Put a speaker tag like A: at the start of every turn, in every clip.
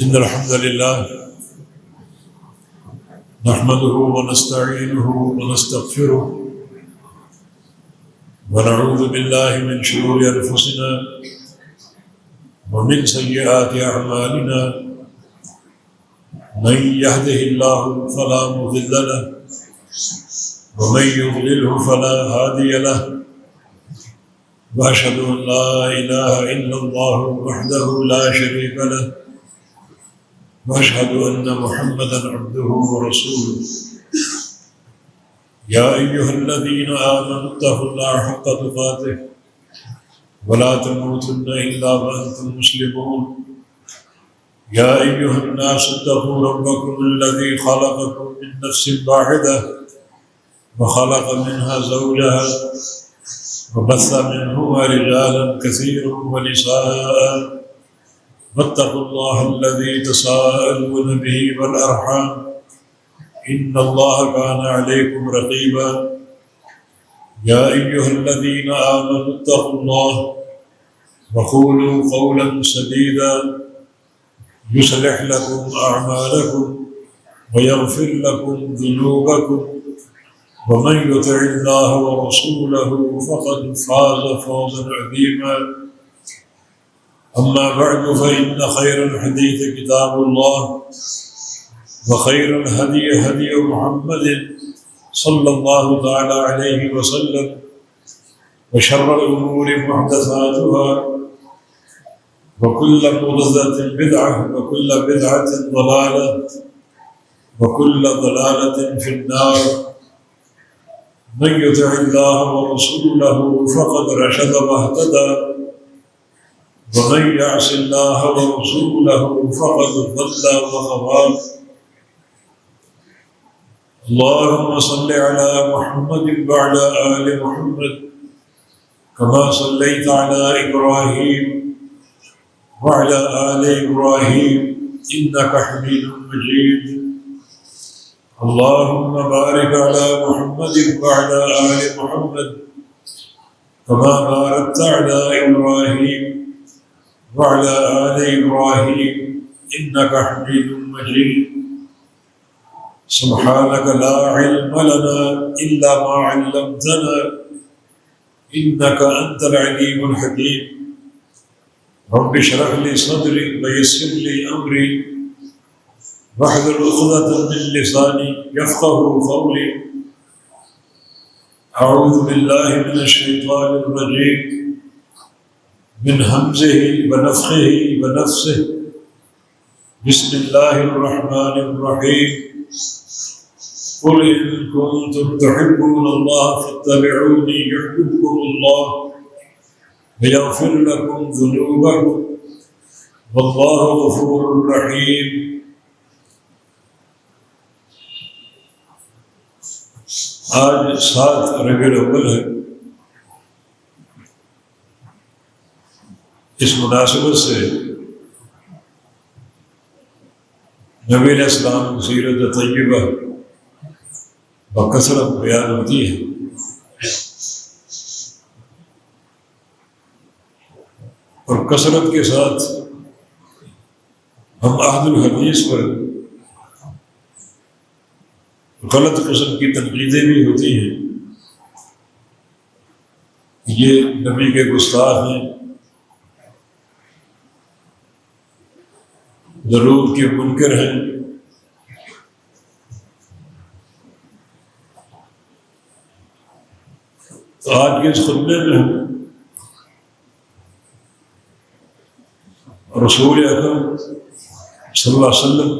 A: إن الحمد لله نحمده ونستعينه ونستغفره ونعوذ بالله من شرور أنفسنا ومن سيئات أعمالنا من يهده الله فلا مضل له ومن يضلله فلا هادي له وأشهد أن لا إله إلا الله وحده لا شريك له وأشهد أن محمدا عبده ورسوله يا أيها الذين آمنوا اتقوا الله حق تقاته ولا تموتن إلا وأنتم مسلمون يا أيها الناس اتقوا ربكم الذي خلقكم من نفس واحدة وخلق منها زوجها وبث منهما رجالا كثيرا ونساء واتقوا الله الذي تساءلون به والأرحام إن الله كان عليكم رقيبا يا أيها الذين آمنوا اتقوا الله وقولوا قولا سديدا يصلح لكم أعمالكم ويغفر لكم ذنوبكم ومن يطع الله ورسوله فقد فاز فوزا عظيما أما بعد فإن خير الحديث كتاب الله وخير الهدي هدي محمد صلى الله تعالى عليه وسلم وشر الأمور محدثاتها وكل محدثة بدعة وكل بدعة ضلالة وكل ضلالة في النار من يطع الله ورسوله فقد رشد واهتدى ومن يعص الله ورسوله فقد ضل وغوى اللهم صل على محمد وعلى آل محمد كما صليت على إبراهيم وعلى آل إبراهيم إنك حميد مجيد اللهم بارك على محمد وعلى آل محمد كما باركت على إبراهيم وعلى آل إبراهيم إنك حميد مجيد سبحانك لا علم لنا إلا ما علمتنا إنك أنت العليم الحكيم رب اشرح لي صدري ويسر لي أمري واحلل عقدة من لساني يفقهوا قولي أعوذ بالله من الشيطان الرجيم من همزه ونفخه ونفسه بسم الله الرحمن الرحيم قل إن كنتم تحبون الله فاتبعوني يحببكم الله ويغفر لكم ذنوبكم والله غفور رحيم آج 7 ربیع الاول ہے. اس مناسبت سے نبی علیہ السلام کی سیرت طیبہ بکثرت بیان ہوتی ہے. اور کثرت کے ساتھ ہم اہل الحدیث پر غلط قسم کی تنقیدیں بھی ہوتی ہیں. یہ نبی کے گستاخ ہیں، درود کے منکر ہیں. تو آج کے اس خطبے میں ہم رسول اکرم صلی اللہ علیہ وسلم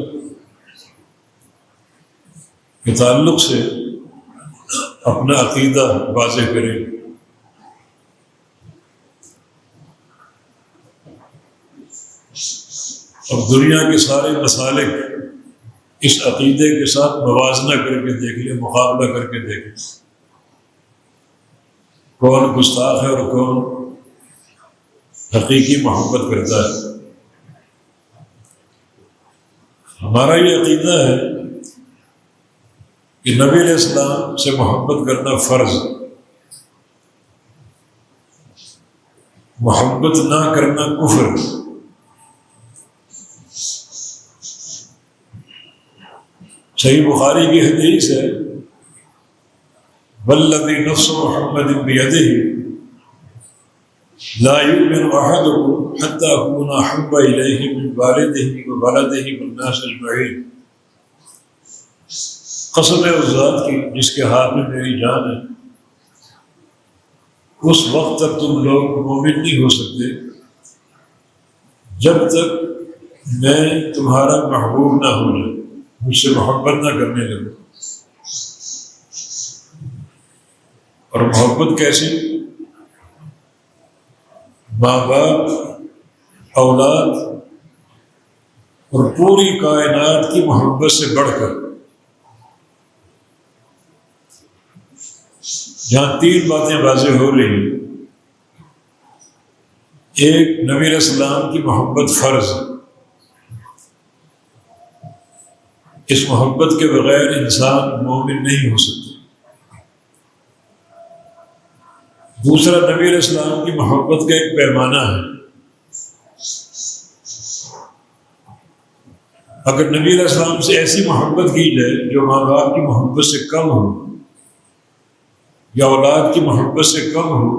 A: کے تعلق سے اپنا عقیدہ واضح کریں. اور دنیا کے سارے مسالک اس عقیدے کے ساتھ موازنہ کر کے دیکھ لیں، مقابلہ کر کے دیکھ لیں، کون گستاخ ہے اور کون حقیقی محبت کرتا ہے. ہمارا یہ عقیدہ ہے کہ نبی علیہ السلام سے محبت کرنا فرض، محبت نہ کرنا کفر. صحیح بخاری کی حدیث ہے، والذی نفس محمد بیدہ لا یؤمن احدکم حتی اکون احب الیہ من والدہ وولدہ والناس اجمعین۔ قسم ہے اس ذات کی جس کے ہاتھ میں میری جان ہے، اس وقت تک تم لوگ مومن نہیں ہو سکتے جب تک میں تمہارا محبوب نہ ہو جاؤں، مجھ سے محبت نہ کرنے لگوں۔ اور محبت کیسی؟ ماں باپ، اولاد اور پوری کائنات کی محبت سے بڑھ کر، جہاں تین باتیں واضح ہو رہی ہیں۔ ایک، نبی علیہ السلام کی محبت فرض ہے، اس محبت کے بغیر انسان مومن نہیں ہو سکتا۔ دوسرا، نبی علیہ السلام کی محبت کا ایک پیمانہ ہے، اگر نبی علیہ السلام سے ایسی محبت کی جائے جو ماں باپ کی محبت سے کم ہو یا اولاد کی محبت سے کم ہو،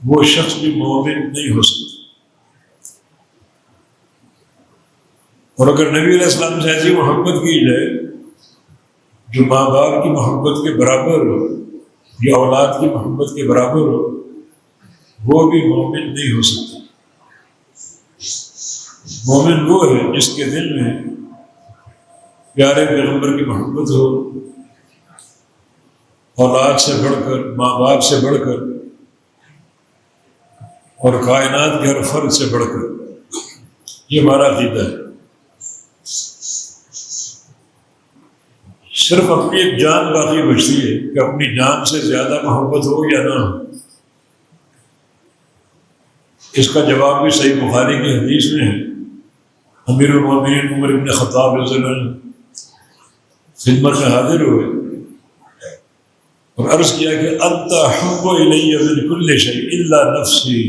A: وہ شخص بھی مومن نہیں ہو سکتا۔ اور اگر نبی علیہ السلام سے ایسی محبت کی جائے جو ماں باپ کی محبت کے برابر ہو یا اولاد کی محبت کے برابر ہو، وہ بھی مومن نہیں ہو سکتا۔ مومن وہ ہے جس کے دل میں پیارے پیغمبر کی محبت ہو، اولاد سے بڑھ کر، ماں باپ سے بڑھ کر، اور کائنات کے ہر فرد سے بڑھ کر۔ یہ ہمارا عقیدہ ہے۔ صرف اپنی ایک جان باقی بچتی ہے کہ اپنی جان سے زیادہ محبت ہو یا نہ ہو۔ اس کا جواب بھی صحیح بخاری کی حدیث میں ہے۔ امیر المومنین عمر بن خطاب رضی اللہ عنہ خدمت میں حاضر ہوئے اور عرض کیا کہ انت احب الی من کل شیء الا نفسی،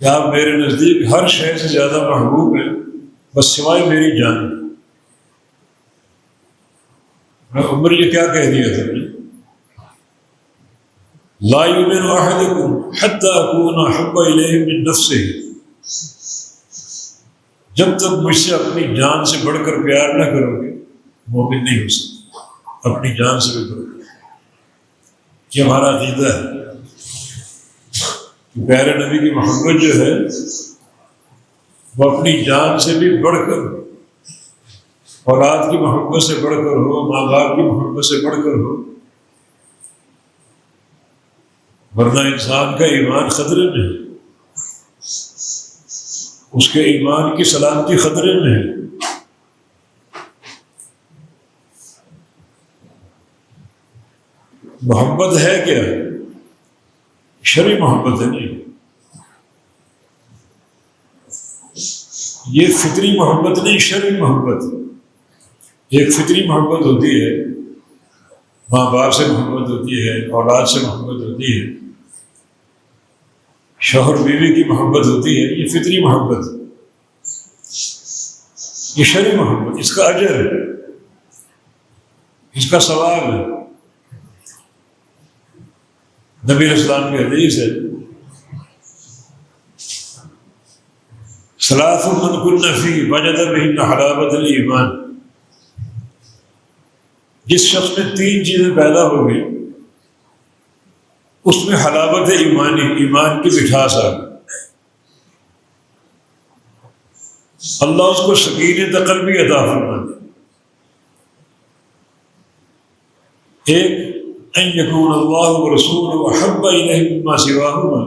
A: کہ آپ میرے نزدیک ہر شے سے زیادہ محبوب ہیں بس سوائے میری جان۔ عمر یہ کیا کہہ دیا تھا؟ لا یؤمن احدکم حتی اکون احب الیہ من نفسہ، جب تک مجھ سے اپنی جان سے بڑھ کر پیار نہ کرو گے مومن نہیں ہو سکتے۔ اپنی جان سے بھی بڑھ کر، یہ ہمارا عقیدہ ہے کہ پیارے نبی کی محبت جو ہے وہ اپنی جان سے بھی بڑھ کر، اولاد کی محبت سے بڑھ کر ہو، ماں باپ کی محبت سے بڑھ کر ہو، ورنہ انسان کا ایمان خطرے میں ہے، اس کے ایمان کی سلامتی خطرے میں ہے۔ محبت ہے کیا؟ شرعی محبت ہے نہیں، یہ فطری محبت نہیں، شرعی محبت۔ ایک فطری محبت ہوتی ہے، ماں باپ سے محبت ہوتی ہے، اولاد سے محبت ہوتی ہے، شوہر بیوی کی محبت ہوتی ہے، یہ فطری محبت۔ یہ شرعی محبت، اس کا اجر ہے، اس کا ثواب ہے۔ نبی علیہ السلام کی حدیث ہے، ثلاث من کن فیہ وجد بہن حلاوۃ الایمان، جس شخص میں تین چیزیں پیدا ہو گئی اس میں حلاوت ایمانی، ایمان کی مٹھاس آ گئی، اللہ اس کو سکینت قلبی عطا فرما دے۔ ایک، ان یکون اللہ ورسولہ احب الیہ مما سواہما،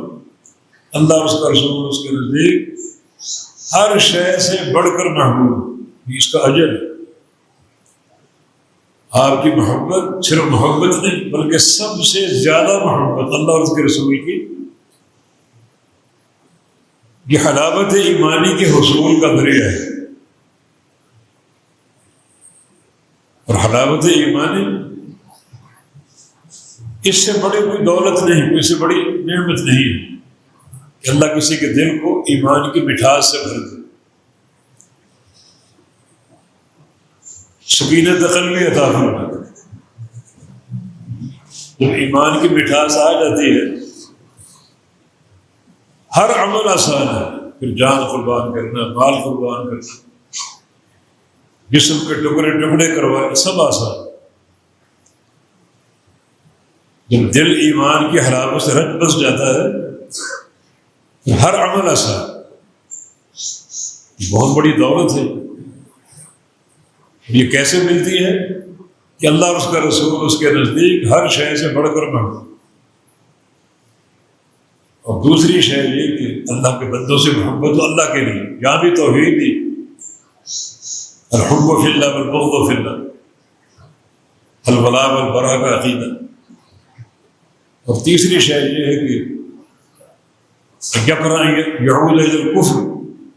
A: اللہ اور اس کا رسول اس کے نزدیک ہر شے سے بڑھ کر محبوب، اس کا اجر ہے۔ آپ کی محبت صرف محبت نہیں بلکہ سب سے زیادہ محبت اللہ اور اس کے رسول کی، یہ حلاوت ایمانی کے حصول کا ذریعہ ہے۔ اور حلاوت ایمانی، اس سے بڑی کوئی دولت نہیں، اس سے بڑی نعمت نہیں ہے کہ اللہ کسی کے دل کو ایمان کی مٹھاس سے بھر دے۔ سکینت قلبی عطا فرما۔ جب ایمان کی مٹھاس آ جاتی ہے ہر عمل آسان ہے، پھر جان قربان کرنا، مال قربان کرنا، جسم کے ٹکڑے ٹکڑے کروانا، سب آسان۔ جب دل ایمان کی حلاوت سے رنج بس جاتا ہے تو ہر عمل آسان۔ بہت بڑی دولت ہے۔ یہ کیسے ملتی ہے کہ اللہ اور اس کا رسول اس کے نزدیک ہر شے سے بڑھ کر محبوب، اور دوسری شے یہ کہ اللہ کے بندوں سے محبت تو اللہ کے لیے، یہاں بھی توحید دی، الحب فی اللہ والبغض فی اللہ، الولاء والبراء کا عقیدہ۔ اور تیسری شے یہ ہے کہ یکرہ یعود الی الکفر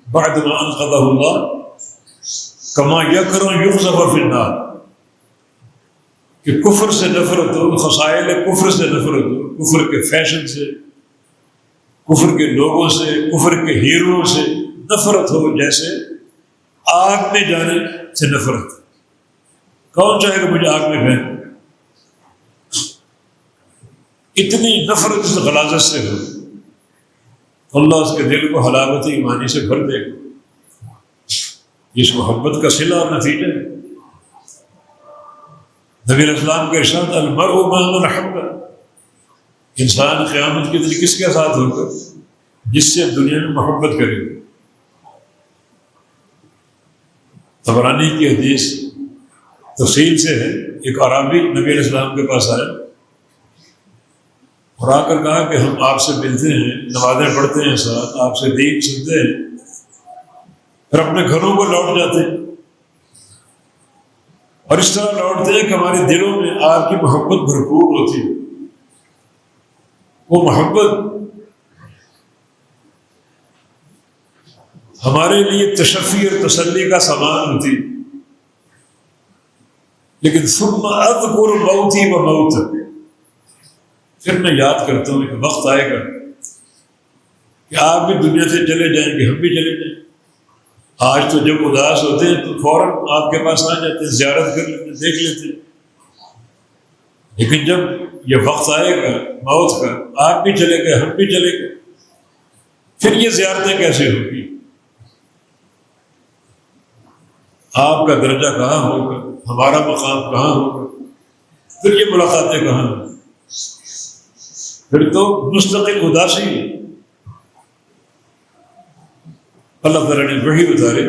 A: بعد ما انقذہ اللہ کما یکرہ یقذف فی النار، کہ کفر سے نفرت ہو، خصائل کفر سے نفرت ہو، کفر کے فیشن سے، کفر کے لوگوں سے، کفر کے ہیرو سے نفرت ہو، جیسے آگ میں جانے سے نفرت۔ کون چاہے گا مجھے آگ میں پھینک؟ اتنی نفرت اس غلاظت سے ہو، اللہ اس کے دل کو حلاوت ایمانی سے بھر دے گا۔ اس محبت کا صلہ اور نتیجہ ہے۔ نبی علیہ السلام کے ارشاد المرء مع من احب، انسان قیامت کے دن کس کے ساتھ ہوگا؟ جس سے دنیا میں محبت کرے گا۔ طبرانی کی حدیث تفصیل سے ہے، ایک عربی نبی علیہ السلام کے پاس آیا اور آ کر کہا کہ ہم آپ سے ملتے ہیں، نمازیں پڑھتے ہیں ساتھ، آپ سے دین سنتے ہیں، پھر اپنے گھروں کو لوٹ جاتے ہیں، اور اس طرح لوٹتے ہیں کہ ہمارے دلوں میں آپ کی محبت بھرپور ہوتی ہے۔ وہ محبت ہمارے لیے تشفی اور تسلی کا سامان ہوتی، لیکن ثم اذکر موتی و موتک، پھر میں یاد کرتا ہوں کہ وقت آئے گا کہ آپ بھی دنیا سے چلے جائیں گے، ہم بھی چلے جائیں گے۔ آج تو جب اداس ہوتے ہیں تو فوراً آپ کے پاس آ جاتے ہیں، زیارت کر لیتے ہیں، دیکھ لیتے ہیں، لیکن جب یہ وقت آئے گا موت کا، آپ بھی چلے گئے، ہم بھی چلے گئے، پھر یہ زیارتیں کیسے ہوگی؟ آپ کا درجہ کہاں ہوگا، ہمارا مقام کہاں ہوگا، پھر یہ ملاقاتیں کہاں ہوں؟ پھر تو مستقل اداسی ہے۔ اللہ تعالیٰ نے وحی اتارے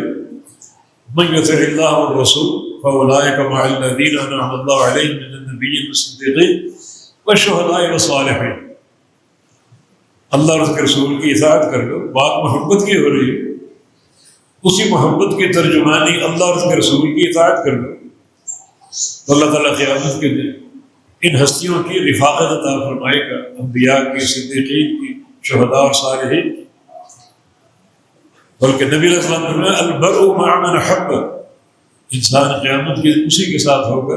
A: من یطع اللہ والرسول فاولئک مع الذین انعم اللہ علیہم من النبیین والصدیقین والشہداء والصالحین۔ اللہ اور اس کے رسول کی اطاعت کر لو، بات محبت کی ہو رہی ہے، اسی محبت کی ترجمانی اللہ اور اس کے رسول کی اطاعت کر لو، تو اللہ تعالیٰ قیامت کے دن ان ہستیوں کی رفاقت عطا فرمائے گا، انبیاء کی، صدیقین کی، شہداء اور صالحین کی۔ بلکہ نبی علیہ السلام نے فرمایا المرء مع من احب، انسان قیامت کے دن اسی کے ساتھ ہوگا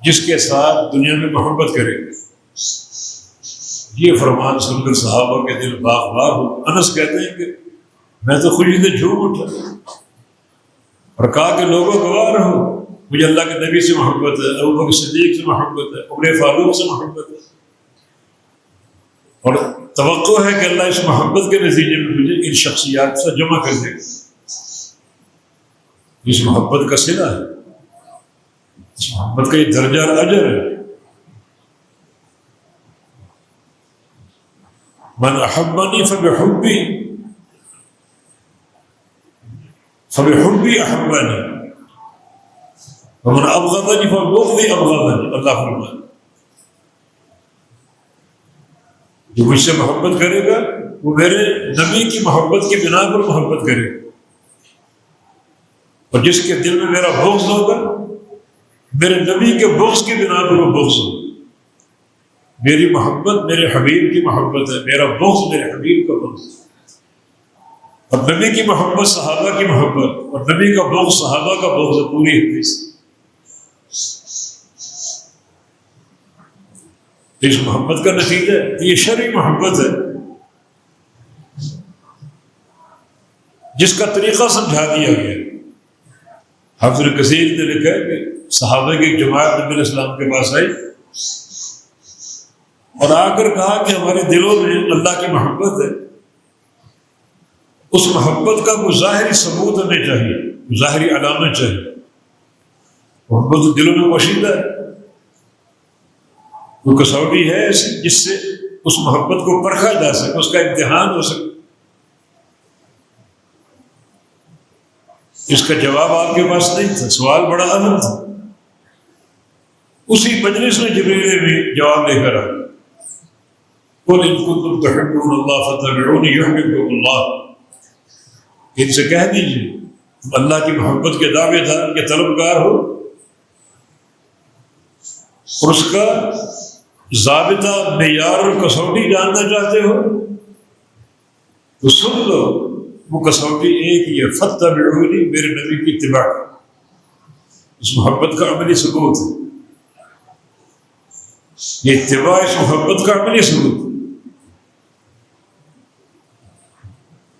A: جس کے ساتھ دنیا میں محبت کرے گا۔ یہ فرمان سن کر صحابہ کے دل باغ باغ ہو۔ انس کہتے ہیں کہ میں تو خوشی سے جھوم اٹھا اور کہا کہ لوگوں گواہ رہو، مجھے اللہ کے نبی سے محبت ہے، ابوبکر صدیق سے محبت ہے، عمر فاروق سے محبت ہے، اور توقع ہے کہ اللہ اس محبت کے نتیجے میں مجھے ان شخصیات سے جمع کر دے گا۔ اس محبت کا صلہ ہے، اس محبت کا یہ درجہ اور اجر ہے۔ من احبنی فبحبی احبنی ومن ابغضنی فبغضی ابغضنی، اللہ فرمائے جو مجھ سے محبت کرے گا وہ میرے نبی کی محبت کی بنا پر محبت کرے گا، اور جس کے دل میں میرا بغض ہوگا میرے نبی کے بغض کی بنا پر وہ بغض ہوگا۔ میری محبت میرے حبیب کی محبت ہے، میرا بغض میرے حبیب کا بغض ہے، اور نبی کی محبت صحابہ کی محبت، اور نبی کا بغض صحابہ کا بغض ہے، پوری حدیث۔ اس محبت کا نتیجہ ہے، یہ شرعی محبت ہے جس کا طریقہ سمجھا دیا گیا۔ حافظ کثیر نے لکھا ہے کہ صحابہ کی ایک جماعت نبی علیہ السلام کے پاس آئی اور آ کر کہا کہ ہمارے دلوں میں اللہ کی محبت ہے، اس محبت کا کوئی ظاہری ثبوت ہمیں چاہیے، ظاہری علامت چاہیے۔ محبت دلوں میں پوشیدہ ہے، وہ کسوٹی ہے ایسی جس سے اس محبت کو پرکھا جا سکے، اس کا امتحان ہو سکے۔ اس کا جواب آپ کے پاس نہیں تھا، سوال بڑا اہم تھا۔ اسی مجلس میں جبریل بھی جواب لے کر آیا، قُلْ إِن كُنتُمْ تُحِبُّونَ اللَّهَ فَاتَّبِعُونِي يُحْبِبْكُمُ اللَّهُ، ان سے کہہ دیجیے تم اللہ کی محبت کے دعوے دار کے طلبگار ہو اور اس کا ضابطہ، معیار اور کسوٹی جاننا چاہتے ہو تو سن لو، وہ کسوٹی ایک ہی ہے، فَاتَّبِعُونِی، میرے نبی کی اتباع۔ اس محبت کا عملی ثبوت ہے، یہ اتباع اس محبت کا عملی ثبوت ہے۔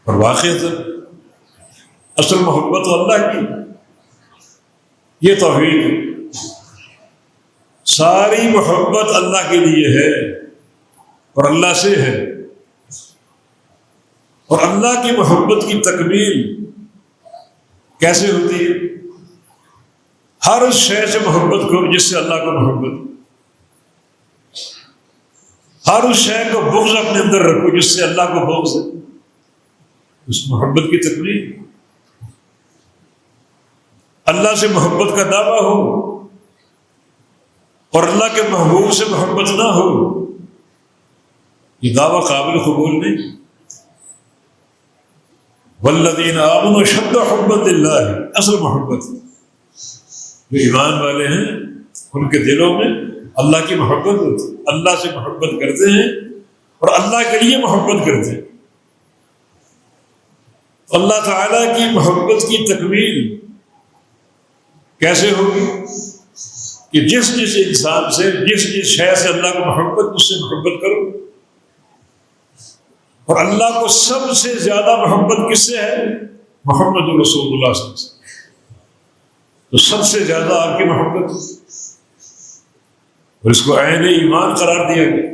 A: اور واقعہ اصل محبت اللہ کی، یہ توحید ہے۔ ساری محبت اللہ کے لیے ہے اور اللہ سے ہے، اور اللہ کی محبت کی تکمیل کیسے ہوتی ہے؟ ہر اس شے سے محبت کرو جس سے اللہ کو محبت، ہر اس شے کو بغض اپنے اندر رکھو جس سے اللہ کو بغض ہے، اس محبت کی تکمیل۔ اللہ سے محبت کا دعویٰ ہو اور اللہ کے محبوب سے محبت نہ ہو، یہ دعویٰ قابل قبول نہیں۔ والذین آمنوا اشد حبا للہ، اصل محبت جو ایمان والے ہیں ان کے دلوں میں اللہ کی محبت ہوتی، اللہ سے محبت کرتے ہیں اور اللہ کے لیے محبت کرتے ہیں۔ اللہ تعالیٰ کی محبت کی تکمیل کیسے ہوگی؟ کہ جس انسان سے، جس شے سے اللہ کو محبت، اس سے محبت کرو۔ اور اللہ کو سب سے زیادہ محبت کس سے ہے؟ محمد رسول اللہ صلی اللہ علیہ وسلم، تو سب سے زیادہ آپ کی محبت، اور اس کو عین ایمان قرار دیا گیا۔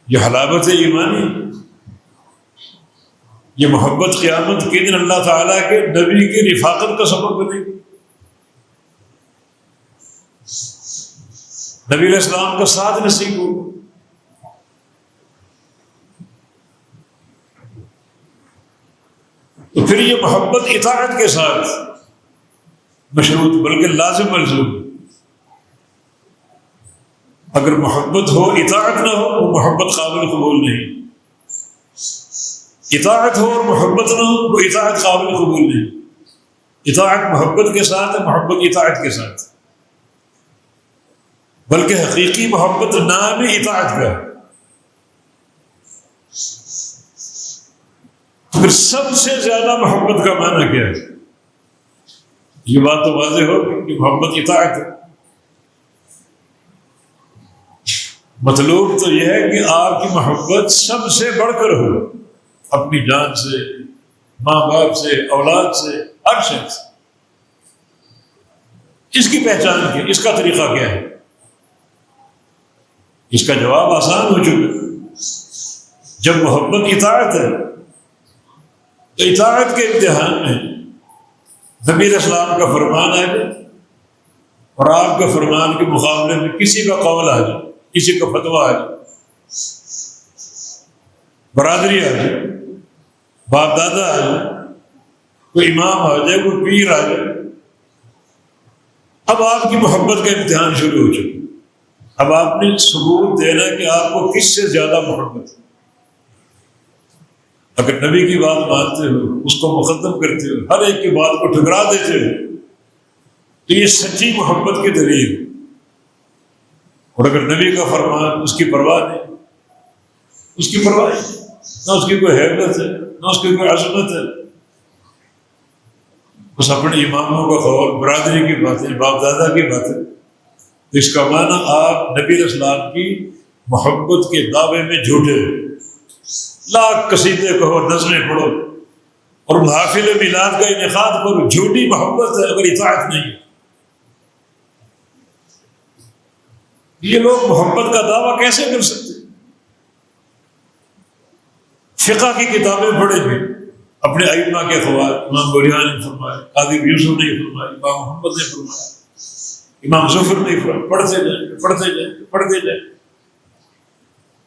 A: یہ حلاوت ایمانی، یہ محبت قیامت کے دن اللہ تعالیٰ کے نبی کی رفاقت کا سبب بنے گی، نبی علیہ السلام کا ساتھ نصیب ہوگا۔ تو پھر یہ محبت اطاعت کے ساتھ مشروط، بلکہ لازم ملزوم۔ اگر محبت ہو اطاعت نہ ہو، وہ محبت قابل قبول نہیں۔ اطاعت ہو اور محبت نہ ہو، وہ اطاعت قابل قبول نہیں۔ اطاعت محبت کے ساتھ ہے، محبت اطاعت کے ساتھ، بلکہ حقیقی محبت نام ہی اطاعت کا ہے۔ پھر سب سے زیادہ محبت کا معنی کیا ہے؟ یہ بات تو واضح ہو کہ محبت اطاعت ہے۔ مطلوب تو یہ ہے کہ آپ کی محبت سب سے بڑھ کر ہو، اپنی جان سے، ماں باپ سے، اولاد سے، ہر شخص۔ اس کی پہچان کیا؟ اس کا طریقہ کیا ہے؟ اس کا جواب آسان ہو چکا۔ جب محبت اطاعت ہے تو اطاعت کے امتحان میں نبی علیہ السلام کا فرمان آ جائے اور آپ کے فرمان کے مقابلے میں کسی کا قول آ جائے، کسی کا فتویٰ آ جائے، برادری آ جائے، باپ دادا آ جائے، کوئی امام آ جائے، کوئی پیر آ جائے، اب آپ کی محبت کا امتحان شروع ہو چکا۔ اب آپ نے ثبوت دینا کہ آپ کو کس سے زیادہ محبت ہے۔ اگر نبی کی بات مانتے ہو، اس کو مقدم کرتے ہو، ہر ایک کی بات کو ٹھکرا دیتے ہو، تو یہ سچی محبت کی دلیل۔ اور اگر نبی کا فرمان اس کی پرواہ نہیں، اس کی پرواہ نہیں، نہ اس کی کوئی حیبت ہے، نہ اس کی کوئی عظمت ہے، بس اپنے اماموں کا قول، برادری کی باتیں، باپ دادا کی باتیں، تو اس کا معنی آپ نبی علیہ السلام کی محبت کے دعوے میں جھوٹے، لاکھ قصیدے کہو، نظمیں پڑھو، اور محافل میلاد کا انعقاد پر جھوٹی محبت ہے اگر اطاعت نہیں ہے. یہ لوگ محبت کا دعویٰ کیسے کر سکتے؟ فقہ کی کتابیں پڑھیں گے، اپنے ائمہ کے اقوال، امام بریانی نے فرمایا، قاضی یوسف نے فرمایا، امام محمد نے فرمایا، امام ظفر نے فرمایا، پڑھتے جائیں پڑھتے جائیں.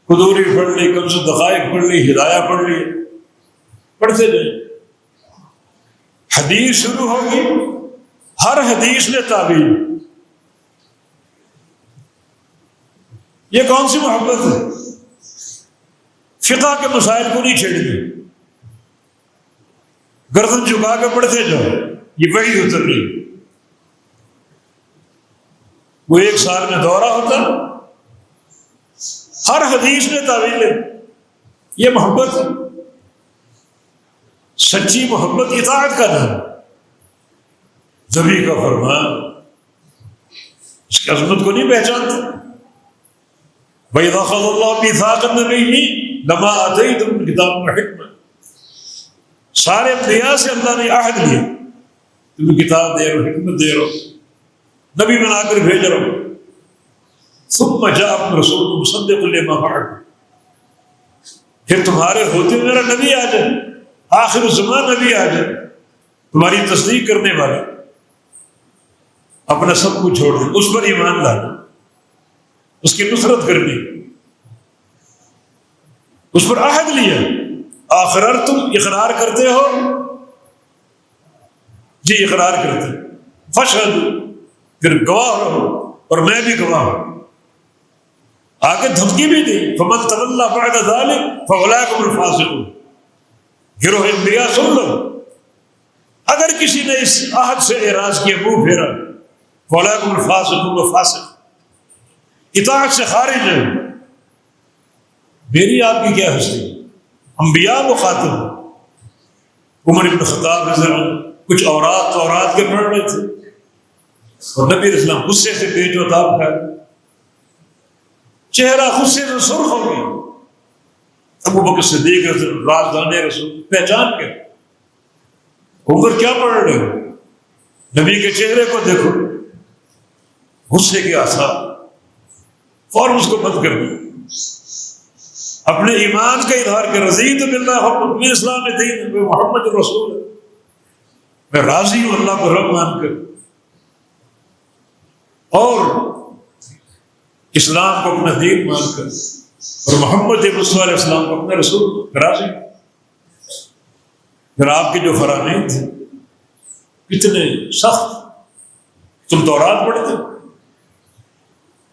A: قدوری پڑھ لی، کنز الدقائق پڑھ لی، ہدایہ پڑھ لی، پڑھتے جائیں. حدیث شروع ہوگی، ہر حدیث میں تعبیر. یہ کون سی محبت ہے؟ فقہ کے مسائل کو نہیں چھیڑنی، گردن جھکا کے پڑھتے جاؤ، یہ وحی اتر رہی. وہ 1 سال میں دورہ ہوتا، ہر حدیث میں تعویل ہے. یہ محبت ہے. سچی محبت اطاعت کا نام. نبی کا فرمان اس کی عظمت کو نہیں پہچانتے. وَإِذَا أَخَذَ اللَّهُ مِيثَاقَ النَّبِيِّينَ لَمَا آتَيْتُكُم مِّن كِتَابٍ وَحِكْمَةٍ. سارے انبیاء سے اللہ نے عہد لیا، تمہیں کتاب دے رہا ہوں، حکمت دے رہا ہوں، نبی بنا کر بھیج رہا ہوں. ثُمَّ جَاءَكُمْ رَسُولٌ مُصَدِّقٌ لِمَا مَعَكُمْ. پھر تمہارے ہوتے میرا نبی آ جائے، آخر الزمان نبی آ جائے، تمہاری تصدیق کرنے والا، اپنا سب کچھ چھوڑ دیں، اس پر ایمان لانا، اس کی نصرت کرنی، اس پر عہد لیا. آخر تم اقرار کرتے ہو؟ جی اقرار کرتے. فشہد، پھر گواہ رہو، اور میں بھی گواہ ہوں. آگے دھمکی بھی دی، فمن تولى بعد ذلك فاولئک هم الفاسقون. گروہ انبیاء سن لو، اگر کسی نے اس عہد سے اعراض کیا، منہ پھیرا، فاولئک هم الفاسقون، وہ فاسق، اطاعت سے خارج ہے. میری آپ کی کیا ہستی؟ انبیاء مخاطب. عمر بن خطاب رضی اللہ عنہ کچھ اورات کے پڑھ رہے تھے، اور نبی علیہ السلام غصے سے پیٹ و تاب کھائے، چہرہ غصے سے سرخ ہو گئی. ابو بکر صدیق رازدان رسول پہچان کے، عمر کیا پڑھ رہے ہو؟ نبی کے چہرے کو دیکھو، غصے کے آثار. فوراً اس کو بند کر دیا، اپنے ایمان کا اظہار کر، رضیت باللہ حکم اسلام دین محمد رسول، میں راضی ہوں اللہ کو رب مان کر، اور اسلام کو اپنا دین مان کر، اور محمد مصطفیٰ علیہ السلام کو اپنا رسول راضی. پھر آپ کے جو فرامین تھے کتنے سخت. تم تورات پڑھتے،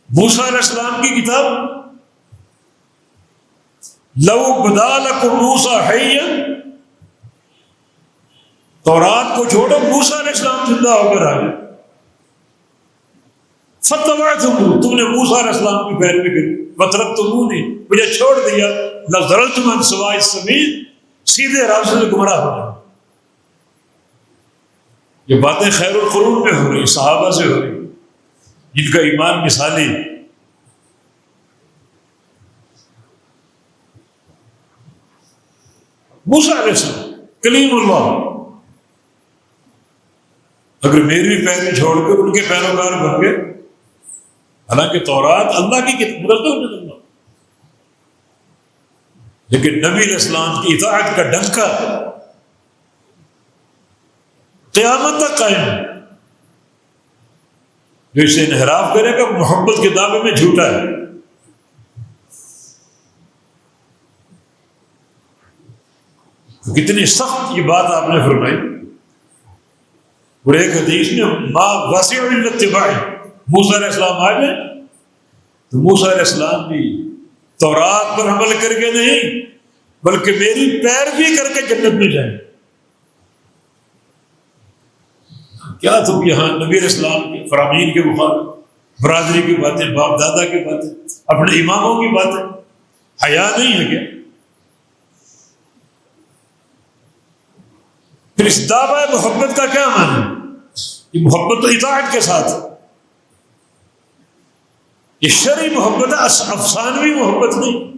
A: موسیٰ علیہ السلام کی کتاب، لو بدا لکم موسیٰ حیا، تورات کو چھوڑو، موسیٰ علیہ السلام زندہ ہو کر آ گئے، فاتبعتموہ، تم نے موسیٰ علیہ السلام کی پیروی کی، وترکتمونی، مجھے چھوڑ دیا، لضللتم عن سواء السبیل، سیدھے راستے سے گمراہ ہو گئے. یہ باتیں خیر القرون میں ہو رہی، صحابہ سے ہو رہی، جن کا ایمان مثالی. موسیٰ علیہ السلام کلیم اللہ، اگر میری پیروی چھوڑ کر ان کے پیروکار بن گئے، حالانکہ تورات اللہ کی کتاب ہے، لیکن نبی علیہ السلام کی اطاعت کا ڈنکا قیامت تک قائم ہے. جو اسے انحراف کرے گا محبت کے دعوے میں جھوٹا ہے. تو کتنی سخت یہ بات آپ نے فرمائی. اور ایک حدیث میں ما واسع الاتباع، موسیٰ علیہ السلام آ گئے تو موسیٰ علیہ السلام بھی تورات پر عمل کر کے نہیں بلکہ میری پیروی کر کے جنت میں جائیں. کیا تم یہاں نبی علیہ السلام کے فرامین کے مخالف، برادری کی باتیں، باپ دادا کی باتیں، اپنے اماموں کی باتیں، حیا نہیں ہے کیا؟ پھر اس دعوی محبت کا کیا معنی؟ یہ محبت تو اطاعت کے ساتھ ہے. یہ شرعی محبت ہے، افسانوی محبت نہیں،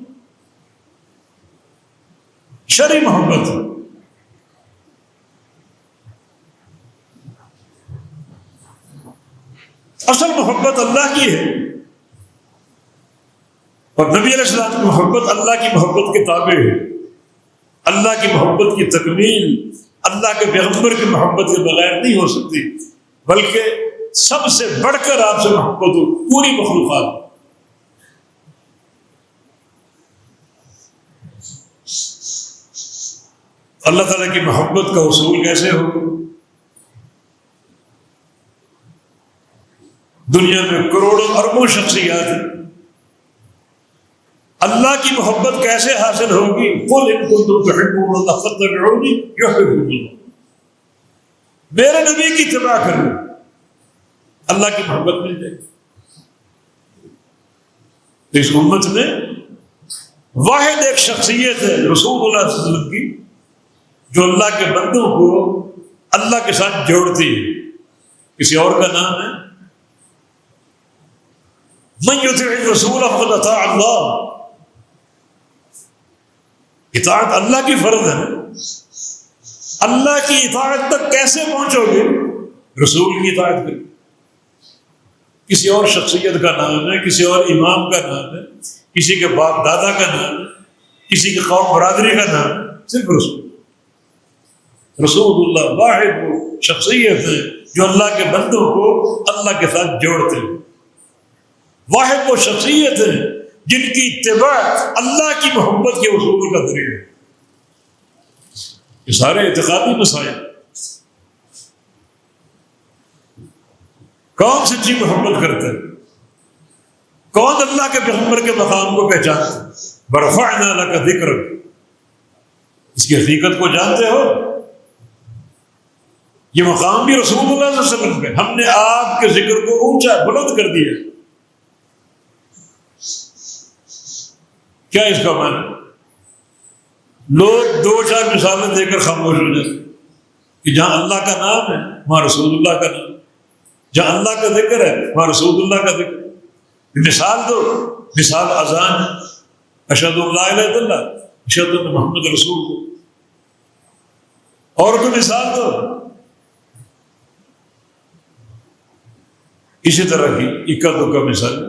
A: شرعی محبت ہے. اصل محبت اللہ کی ہے، اور نبی علیہ السلام کی محبت اللہ کی محبت کے تابع ہے۔ اللہ کی محبت کی تکمیل اللہ کے پیغمبر کی محبت کے بغیر نہیں ہو سکتی، بلکہ سب سے بڑھ کر آپ سے محبت ہو پوری مخلوقات۔ اللہ تعالیٰ کی محبت کا حصول کیسے ہو؟ دنیا میں کروڑوں اربوں شخصیات ہیں، اللہ کی محبت کیسے حاصل ہوگی؟ قل ان کنتم تحبون اللہ فاتبعونی یحببکم اللہ، میرے نبی کی اتباع کرو، اللہ کی محبت مل جائے گی۔ تو اس امت میں واحد ایک شخصیت ہے رسول اللہ صلی اللہ علیہ وسلم کی، جو اللہ کے بندوں کو اللہ کے ساتھ جوڑتی ہے۔ کسی اور کا نام ہے من یطع الرسول فقد اطاع اللہ، اطاعت اللہ کی فرض ہے۔ اللہ کی اطاعت تک کیسے پہنچو گے؟ رسول کی اطاعت کریں۔ کسی اور شخصیت کا نام ہے، کسی اور امام کا نام ہے، کسی کے باپ دادا کا نام ہے، کسی کے قوم برادری کا نام ہے، صرف رسول اللہ واحد وہ شخصیت ہے جو اللہ کے بندوں کو اللہ کے ساتھ جوڑتے ہیں۔ واحد وہ شخصیت ہے جن کی اتباع اللہ کی محبت کے حصول کا ذریعہ ہے۔ یہ سارے اعتقادی مسائل، کون سچی محبت کرتا ہے، کون اللہ کے پیغمبر کے مقام کو پہچانتا ہے؟ برفعنا لک ذکرک، اس کی حقیقت کو جانتے ہو؟ یہ مقام بھی رسول اللہ صلی اللہ علیہ وسلم کا، ہم نے آپ کے ذکر کو اونچا بلند کر دیا۔ کیا اس کا معنی؟ لوگ دو چار مثالیں دے کر خاموش ہو جاتے کہ جہاں اللہ کا نام ہے وہاں رسول اللہ کا نام، جہاں اللہ کا ذکر ہے وہاں رسول اللہ کا ذکر۔ مثال دو، مثال اذان ہے، اشہد ان لا الہ الا اللہ، اشہد ان محمد رسول اللہ۔ اور کوئی مثال دو۔ اسی طرح کی اکا دکا مثال،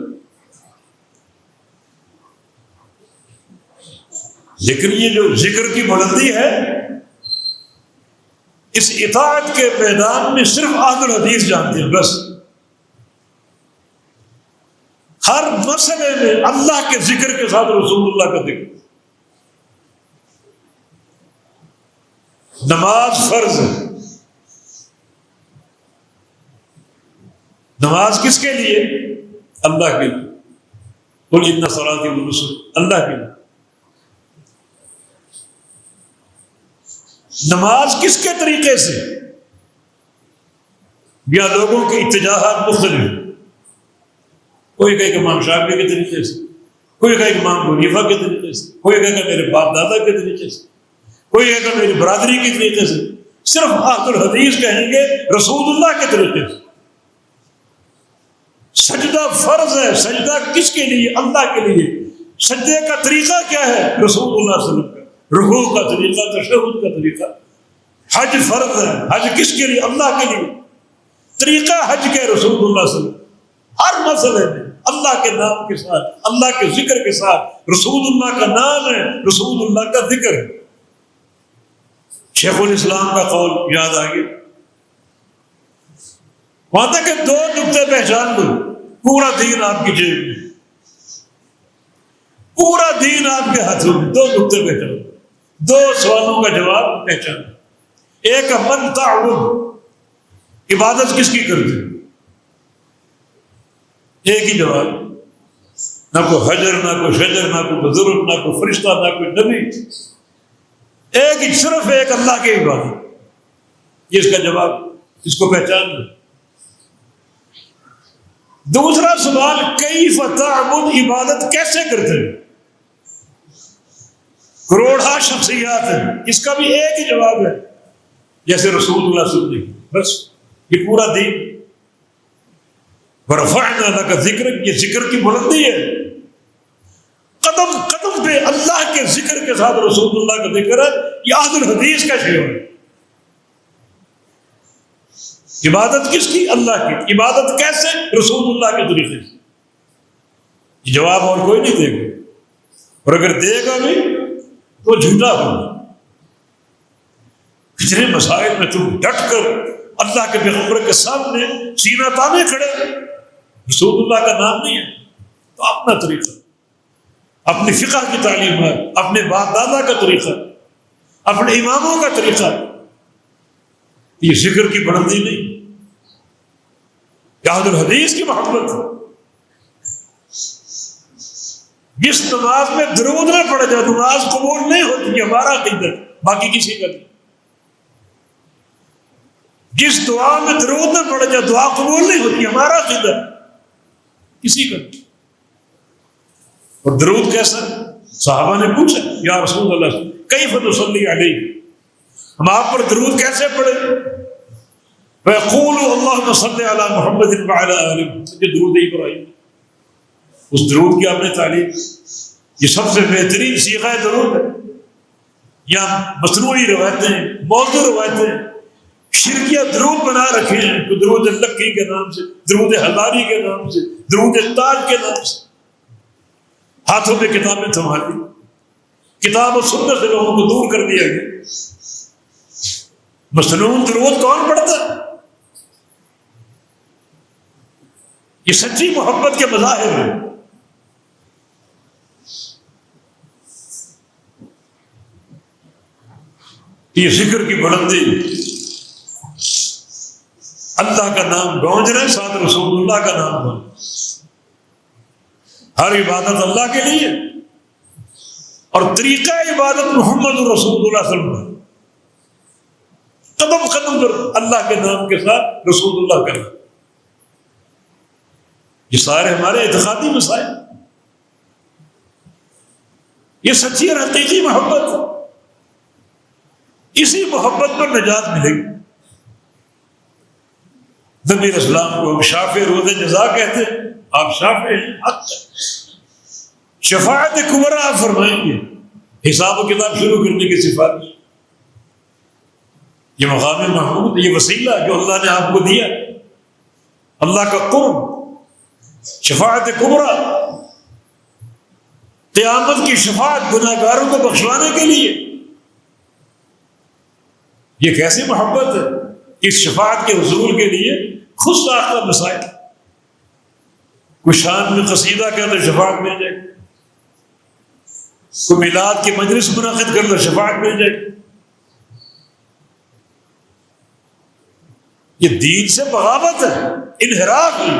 A: لیکن یہ جو ذکر کی بلندی ہے، اس اطاعت کے میدان میں صرف اہل الحدیث جانتے ہیں۔ بس ہر مسئلے میں اللہ کے ذکر کے ساتھ رسول اللہ کا ذکر۔ نماز فرض ہے، نماز کس کے لیے؟ اللہ کے لیے۔ قل ان صلاتی ونسک، اللہ کے لیے۔ نماز کس کے طریقے سے؟ یا لوگوں کے اتجاہات مختلف، کوئی کہے کہ امام شافعی کے طریقے سے، کوئی کہے کہ امام ابو حنیفہ کے طریقے سے، کوئی کہے کہ میرے باپ دادا کے طریقے سے، کوئی کہے کہ میری برادری کے طریقے سے۔ صرف اہل الحدیث کہیں گے رسول اللہ کے طریقے سے۔ سجدہ فرض ہے، سجدہ کس کے لیے؟ اللہ کے لیے۔ سجدے کا طریقہ کیا ہے؟ رسول اللہ صلی اللہ علیہ وسلم کا۔ رکوع کا طریقہ، تشہد کا طریقہ۔ حج فرض ہے، حج کس کے لیے؟ اللہ کے لیے۔ طریقہ حج کے رسول اللہ صلی اللہ علیہ وسلم۔ ہر مسئلے میں اللہ کے نام کے ساتھ، اللہ کے ذکر کے ساتھ، رسول اللہ کا نام ہے، رسول اللہ کا ذکر ہے۔ شیخ الاسلام کا قول یاد آ گیا، وہاں تک کہ دو نقطے پہچان لو، پورا دین آپ کی جیب میں، پورا دین آپ کے ہاتھوں میں۔ دو نقطے پہچان، دو سوالوں کا جواب پہچان۔ ایک من تعبد، عبادت کس کی کرتے؟ ایک ہی جواب، نہ کوئی حجر، نہ کوئی شجر، نہ کوئی بزرگ، نہ کوئی فرشتہ، نہ کوئی نبی، ایک ہی، صرف ایک اللہ کی عبادت۔ یہ اس کا جواب، اس کو پہچان لو۔ دوسرا سوال، کیف تعبد، عبادت کیسے کرتے ہیں؟ کروڑا شخصیات ہیں، اس کا بھی ایک ہی جواب ہے، جیسے رسول اللہ صلی اللہ علیہ وسلم۔ بس یہ پورا دین۔ ورفعنا لک ذکرک، یہ ذکر کی بلندی ہے۔ قدم قدم پہ اللہ کے ذکر کے ساتھ رسول اللہ کا ذکر ہے۔ یہ اہل الحدیث کا شعور ہے۔ عبادت کس کی؟ اللہ کی. عبادت کیسے؟ رسول اللہ کے طریقے سے. یہ جواب اور کوئی نہیں دے گا، اور اگر دے گا بھی تو جھوٹا ہوگا. اتنے مسائل میں تم ڈٹ کر اللہ کے پیغمبر کے سامنے سینہ تانے کھڑے. رسول اللہ کا نام نہیں ہے تو اپنا طریقہ، اپنی فقہ کی تعلیمات، اپنے باپ دادا کا طریقہ، اپنے اماموں کا طریقہ. یہ ذکر کی بلندی نہیں، اہل الحدیث کی محبت. جس نماز میں درود نہ پڑا جائے نماز قبول نہیں ہوتی، ہمارا عقیدہ، باقی کسی کا نہیں. جس دعا میں درود نہ پڑا جائے دعا قبول نہیں ہوتی، ہمارا عقیدہ، کسی کا نہیں. اور درود کیسا؟ صحابہ نے پوچھا یا رسول اللہ کیف نصلی علیہ، ہم آپ پر درود کیسے پڑھیں؟ فیقول اللہم صلی علی محمد وعلی آلہ، یہ درود ابراہیم. اس درود کی آپ نے تعلیم، یہ سب سے بہترین صیغہ درود ہے. یہاں مصنوعی روایتیں، موضوع روایتیں، شرکیہ درود بنا رکھے ہیں. تو درود لکی کے نام سے، درود ہزاری کے نام سے، درود تاج کے نام سے. ہاتھوں میں کتابیں تھما دی، کتاب و سنت سے لوگوں کو دور کر دیا گیا. مصنون درود کون پڑھتا ہے؟ یہ سچی محبت کے مظاہر ہیں. یہ ذکر کی بلندی، اللہ کا نام گونج رہے ساتھ رسول اللہ کا نام گونج. ہر عبادت اللہ کے لیے، اور طریقہ عبادت محمد رسول اللہ صلی اللہ علیہ وسلم. قدم قدم پر اللہ کے نام کے ساتھ رسول اللہ کا نام. یہ سارے ہمارے اعتقادی مسائل. یہ سچی اور حقیقی محبت، اسی محبت پر نجات ملے گی. نبی اسلام کو ہم شافع روز جزا کہتے ہیں، آپ شافع ہیں. شفاعت کبریٰ آپ فرمائیں گے، حساب و کتاب شروع کرنے کی سفارش. یہ مقام محمود، یہ وسیلہ جو اللہ نے آپ کو دیا، اللہ کا قرب، شفاعت کبریٰ، قیامت کی شفاعت گناہ گاروں کو بخشوانے کے لیے. یہ کیسی محبت ہے؟ اس شفاعت کے حصول کے لیے خود ساختہ مسائل. کوئی شان میں قصیدہ کہہ تو شفاعت مل جائے، کوئی میلاد کی مجلس منعقد کر تو شفاعت مل جائے. یہ دین سے بغاوت ہے، انحراف ہے.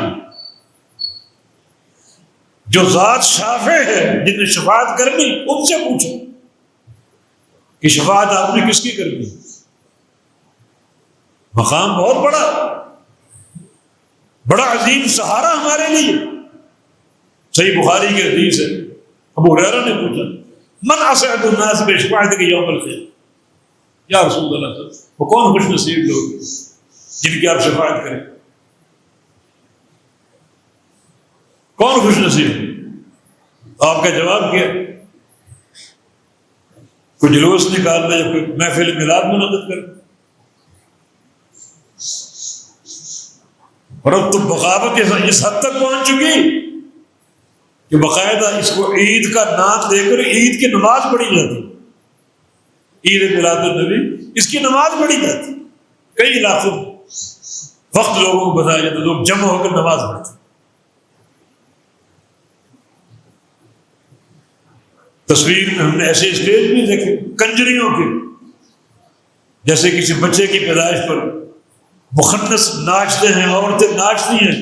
A: جو ذات شافع ہے، جن نے شفاعت کرنی، ان سے پوچھو کہ شفاعت آپ نے کس کی کرنی. مقام بہت بڑا عظیم سہارا ہمارے لیے. صحیح بخاری کی حدیث ہے، ابو ہریرہ نے پوچھا من اسعد الناس بشفاعتک یوم القیامہ، یا رسول اللہ صلی اللہ علیہ وسلم، وہ کون خوش نصیب لوگ جن کی آپ شفاعت کریں؟ کون خوش نصیب؟ آپ کا جواب کیا؟ کوئی جلوس نکال دے، کوئی محفل میلاد منعقد کر. اور اب تو بغاوت اس حد تک پہنچ چکی کہ باقاعدہ اس کو عید کا نام دے کر عید کی نماز پڑھی جاتی. عید میلاد النبی، اس کی نماز پڑھی جاتی. کئی علاقوں میں وقت لوگوں کو بتایا جاتا، لوگ جمع ہو کر نماز پڑھتے. تصویر میں ہم نے ایسے اسٹیج بھی دیکھے کنجریوں کے، جیسے کسی بچے کی پیدائش پر مخنث ناچتے ہیں، عورتیں ناچتی ہیں.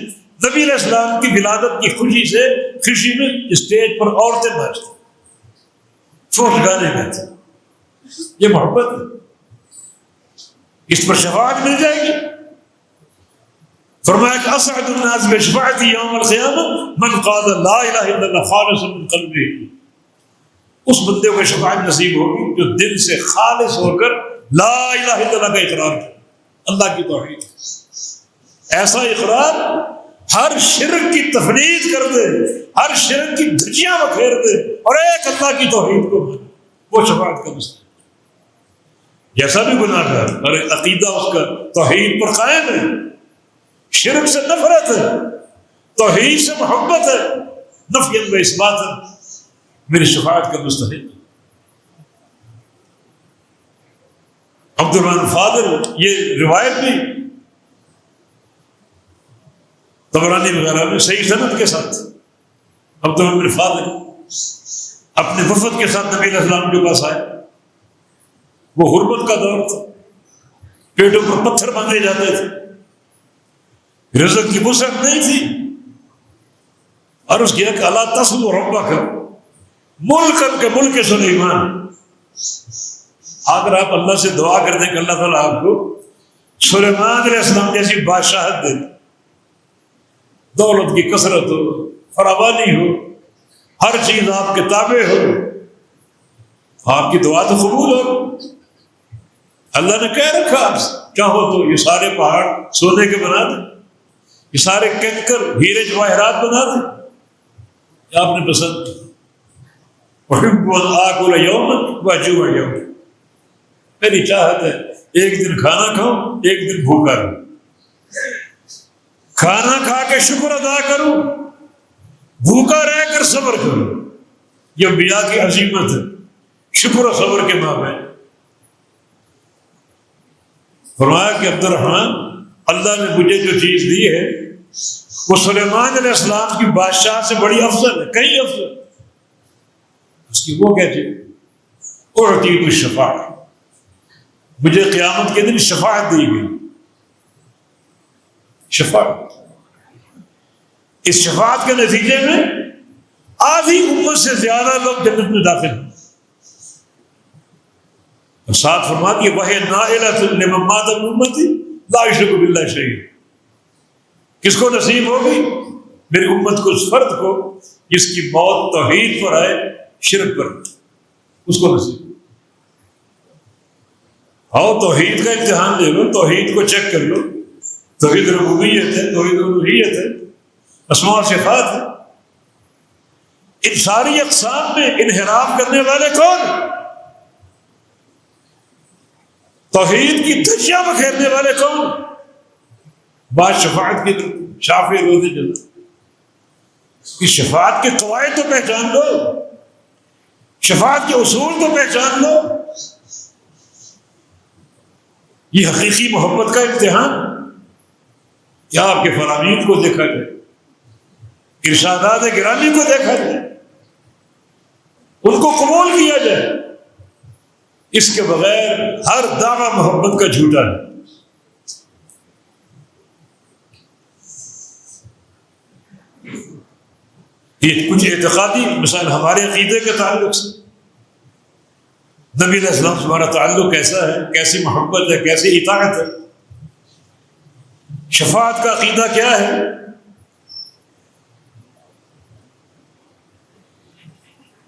A: نبی علیہ السلام کی ولادت کی خوشی میں اسٹیج پر عورتیں ناچتی، فوش گانے گاتے. یہ محبت ہے. اس پر شفاعت مل جائے گی. فرمایا کہ اسعد الناس بشفاعتی یوم القیامہ من قال لا الہ الا اللہ خالصا من قلبہ. اس بندے کو شفاعت نصیب ہوگی جو دل سے خالص ہو کر لا الہ الا اللہ کا اقرار کرے، اللہ کی توحید. ایسا اقرار ہر شرک کی تفرید کر دے، ہر شرک کی دھجیاں بکھیر دے اور ایک اللہ کی توحید کو مانے، وہ شفاعت کا مستحق. جیسا بھی گناہ گار اور عقیدہ اس کا توحید پر قائم ہے، شرک سے نفرت ہے، توحید سے محبت ہے، نفی و اثبات میری شفاعت کا مستحق۔ عبد الرحمن فاضل، یہ روایت بھی طبرانی وغیرہ میں صحیح سند کے ساتھ، عبد الرحمن فاضل اپنے وفد کے ساتھ نبی علیہ السلام کے پاس آئے۔ وہ غربت کا دور تھا، پیٹوں پر پتھر باندھے جاتے تھے، رزق کی وسعت نہیں تھی، اور اس کیا کہ اللہ تسلو ربک ملکن کے ملک سلیمان۔ اگر آپ اللہ سے دعا کر دیں کہ اللہ تعالیٰ آپ کو سلیمان علیہ السلام جیسی بادشاہت دے، دولت کی کثرت ہو، فراوانی ہو، ہر چیز آپ کے تابع ہو، آپ کی دعا تو قبول ہو۔ اللہ نے کہہ رکھا آپ سے چاہو تو یہ سارے پہاڑ سونے کے بنا دیں، یہ سارے کنکر ہیرے جواہرات بنا دیں، یہ آپ نے پسند آکل یوم واجوع یوم، میری چاہت ہے ایک دن کھانا کھاؤں، ایک دن بھوکا رہوں، کھانا کھا کے شکر ادا کروں، بھوکا رہ کر صبر کروں۔ یہ انبیاء کی عظیمت ہے، شکر و صبر کے مابین۔ فرمایا کہ عبد الرحمن، اللہ نے مجھے جو چیز دی ہے وہ سلیمان علیہ السلام کی بادشاہ سے بڑی افضل ہے، کہیں افضل۔ اس کی وہ کہتے اعطیت الشفاعۃ، مجھے قیامت کے دن شفاعت دی گئی۔ شفاعت، اس شفاعت کے نتیجے میں آدھی امت سے زیادہ لوگ جنت میں داخل ہیں۔ اور ساتھ فرما دیا وَهِيَ نَائِلَةٌ لِمَن مَاتَ مِنْ أُمَّتِي لَا يُشْرِكُ بِاللَّهِ شَيْئًا۔ کس کو نصیب ہوگی؟ میری امت کو، اس فرد کو جس کی موت توحید پر آئے، شرک پر، اس کو نصیب۔ آؤ توحید کا امتحان دے لو، توحید کو چیک کر لو، توحید ربوبیت ہے، توحید الوہیت ہے، اسماء و صفات ہے۔ ان ساری اقسام میں انحراف کرنے والے کون؟ توحید کی دھجیاں بکھیرنے والے کون؟ بعض شفاعت کی شافع روز جنت کی شفاعت کے قواعد تو پہچان لو، شفاعت کے اصول تو پہچان لو۔ یہ حقیقی محبت کا امتحان، کیا آپ کے فرامین کو دیکھا جائے، ارشادات گرامی کو دیکھا جائے، ان کو قبول کیا جائے۔ اس کے بغیر ہر دعویٰ محبت کا جھوٹا ہے۔ یہ کچھ اعتقادی مثال ہمارے عقیدے کے تعلق سے، نبی علیہ السلام سے ہمارا تعلق کیسا ہے، کیسی محبت ہے، کیسی اطاعت ہے، شفاعت کا عقیدہ کیا ہے۔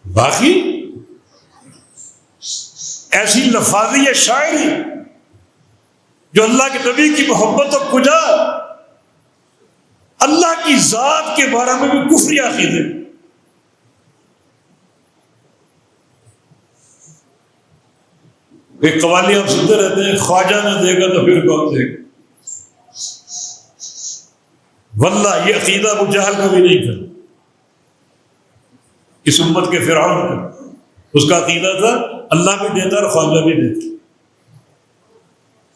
A: باقی ایسی لفاظی یا شاعری جو اللہ کے نبی کی محبت و کجا، اللہ کی ذات کے بارے میں بھی کفری عقیدے۔ ایک قوالی ہم سنتے رہتے ہیں، خواجہ نہ دے گا تو پھر کون دے گا۔ واللہ یہ عقیدہ ابو جہل کا بھی نہیں تھا، اس امت کے فرعون کا۔ اس کا عقیدہ تھا اللہ بھی دیتا اور خواجہ بھی دیتا۔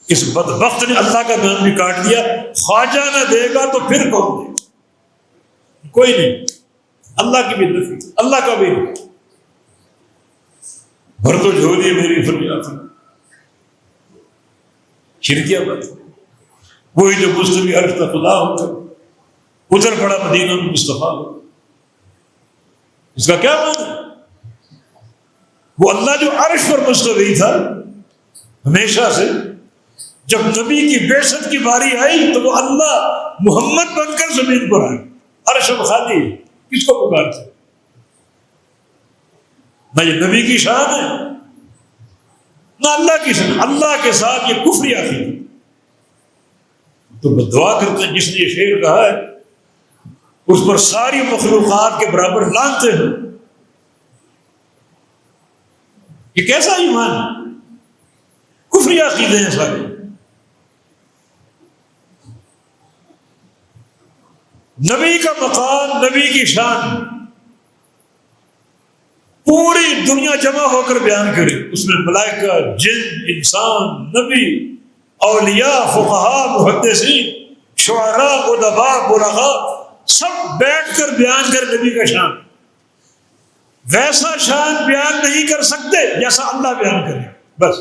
A: اس بدبخت نے اللہ کا نام بھی کاٹ دیا، خواجہ نہ دے گا تو پھر کون دے گا؟ کوئی نہیں، اللہ کی بھی نفی، اللہ کا بھی نہیں۔ بھر تو جھولی میری فریاد، شرکیہ بات، وہی جو مستوی عرش کا خدا ہوتا، ادھر پڑا مدینہ میں مصطفیٰ ہو۔ اس کا کیا معنی ہے؟ وہ اللہ جو عرش پر مستوی تھا ہمیشہ سے، جب نبی کی بعثت کی باری آئی تو وہ اللہ محمد بن کر زمین پر آئے، عرش خالی، کس کو پکارتے؟ نہ یہ نبی کی شان ہے نہ اللہ کی شان، اللہ کے ساتھ یہ کفری عقیدہ۔ تو میں دعا کرتے ہیں جس نے یہ شعر کہا ہے اس پر ساری مخلوقات کے برابر لانتے ہیں۔ یہ کیسا ایمان ہے؟ کفری عقیدے ہیں سارے۔ نبی کا مقام، نبی کی شان پوری دنیا جمع ہو کر بیان کرے، اس میں ملائکہ، جن، انسان، نبی، اولیاء، فقہاء، محدثین، شعراء، ادباء، بلغاء، سب بیٹھ کر بیان کر نبی کا شان۔ ویسا شان بیان نہیں کر سکتے جیسا اللہ بیان کرے، بس۔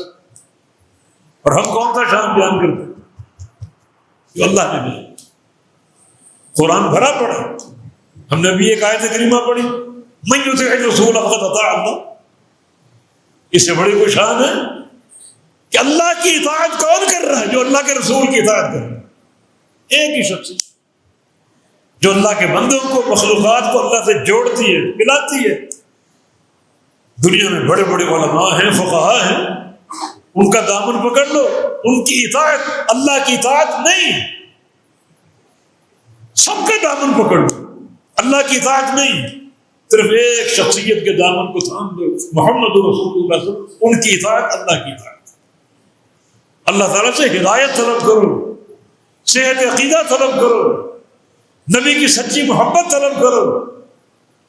A: اور ہم کون سا شان بیان کرتے ہیں؟ جو اللہ نے بیان۔ قرآن بھرا پڑا، ہم نے بھی ایک آیت کریمہ پڑھی، من یطع الرسول فقد اطاع اللہ۔ اس سے بڑی کوئی شان ہے کہ اللہ کی اطاعت کون کر رہا ہے؟ جو اللہ کے رسول کی اطاعت کر رہا ہے۔ ایک ہی شخص جو اللہ کے بندوں کو، مخلوقات کو اللہ سے جوڑتی ہے، ملاتی ہے۔ دنیا میں بڑے بڑے علماء ہیں، فقہاء ہیں، ان کا دامن پکڑ لو، ان کی اطاعت اللہ کی اطاعت نہیں ہے۔ سب کا دامن پکڑ لو، اللہ کی اطاعت نہیں، صرف ایک شخصیت کے دامن کو تھام دو، محمد رسول اللہ صلی اللہ علیہ وسلم، ان کی اطاعت اللہ کی اطاعت۔ اللہ تعالیٰ سے ہدایت طلب کرو، صحت عقیدہ طلب کرو، نبی کی سچی محبت طلب کرو،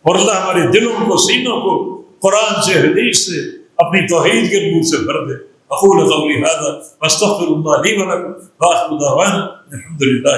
A: اور اللہ ہمارے دلوں کو، سینوں کو قرآن سے، حدیث سے، اپنی توحید کے نور سے بھر دے۔ اقول قولی ھذا واستغفر اللہ لی ولکم، وآخر دعوانا الحمد للہ۔